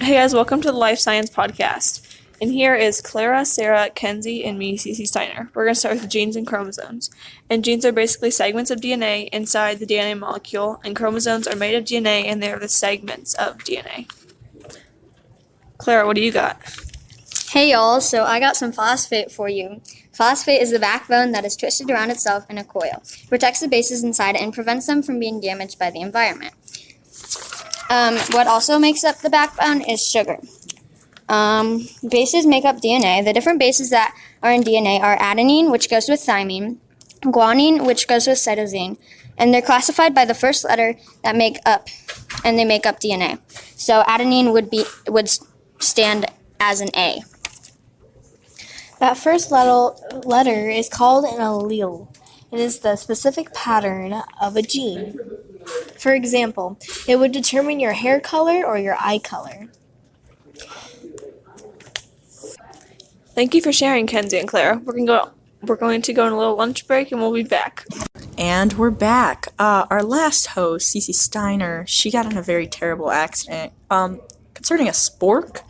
Hey guys, welcome to the Life Science Podcast. And here is Clara, Sarah, Kenzie, and me, Cece Steiner. We're going to start with genes and chromosomes. And genes are basically segments of DNA inside the DNA molecule, and chromosomes are made of DNA, and they're the segments of DNA. Clara, what do you got? Hey y'all, so I got some phosphate for you. Phosphate is the backbone that is twisted around itself in a coil. It protects the bases inside it and prevents them from being damaged by the environment. What also makes up the backbone is sugar. Bases make up DNA. The different bases that are in DNA are adenine, which goes with thymine, guanine, which goes with cytosine, and they're classified by the first letter that make up DNA. So adenine would stand as an A. That first letter is called an allele. It is the specific pattern of a gene. For example, it would determine your hair color or your eye color. Thank you for sharing, Kenzie and Clara. We're going to go on a little lunch break, and we'll be back. And we're back. Our last host, Cece Steiner, she got in a very terrible accident concerning a spork.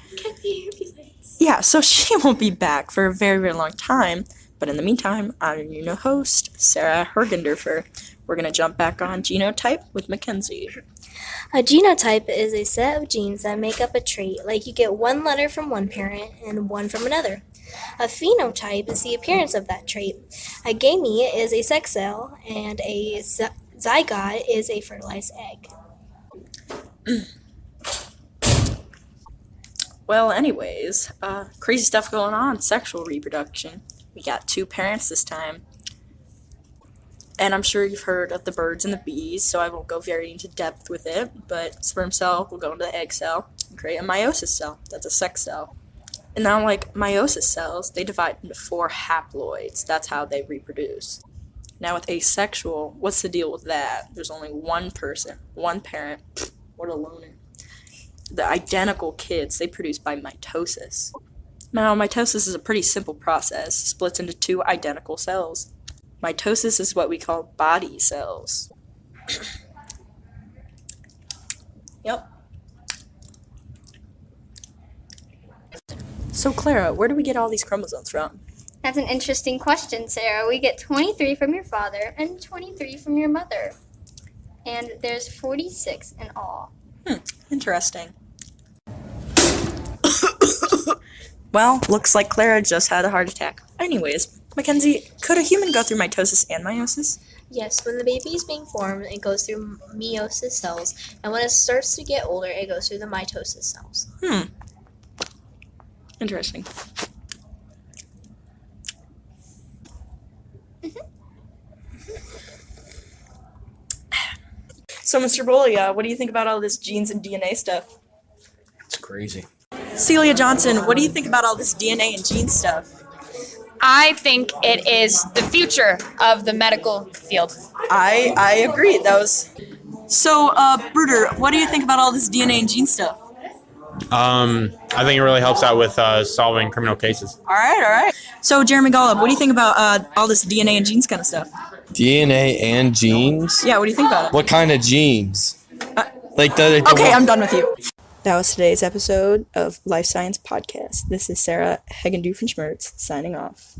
Yeah, so she won't be back for a very, very long time. But in the meantime, I'm your new host, Sarah Hergenderfer. We're going to jump back on genotype with Mackenzie. A genotype is a set of genes that make up a trait, like you get one letter from one parent and one from another. A phenotype is the appearance of that trait. A gamete is a sex cell, and a zygote is a fertilized egg. Well, anyways, crazy stuff going on, sexual reproduction. We got two parents this time. And I'm sure you've heard of the birds and the bees, so I won't go very into depth with it, but sperm cell will go into the egg cell and create a meiosis cell. That's a sex cell. And now, like meiosis cells, they divide into 4 haploids. That's how they reproduce. Now with asexual, what's the deal with that? There's only one person, one parent. What a loner. The identical kids, they produce by mitosis. Now, mitosis is a pretty simple process. It splits into 2 identical cells. Mitosis is what we call body cells. Yep. So, Clara, where do we get all these chromosomes from? That's an interesting question, Sarah. We get 23 from your father and 23 from your mother. And there's 46 in all. Interesting. Well, looks like Clara just had a heart attack. Anyways, Mackenzie, could a human go through mitosis and meiosis? Yes, when the baby is being formed, it goes through meiosis cells, and when it starts to get older, it goes through the mitosis cells. Interesting. So, Mr. Bolia, what do you think about all this genes and DNA stuff? It's crazy. Celia Johnson, what do you think about all this DNA and gene stuff? I think it is the future of the medical field. I agree. That was... So, Bruder, what do you think about all this DNA and gene stuff? I think it really helps out with solving criminal cases. All right. So, Jeremy Golub, what do you think about all this DNA and genes kind of stuff? DNA and genes? Yeah, what do you think about it? What kind of genes? Okay, I'm done with you. That was today's episode of Life Science Podcast. This is Sarah Hagen-Doofenschmertz signing off.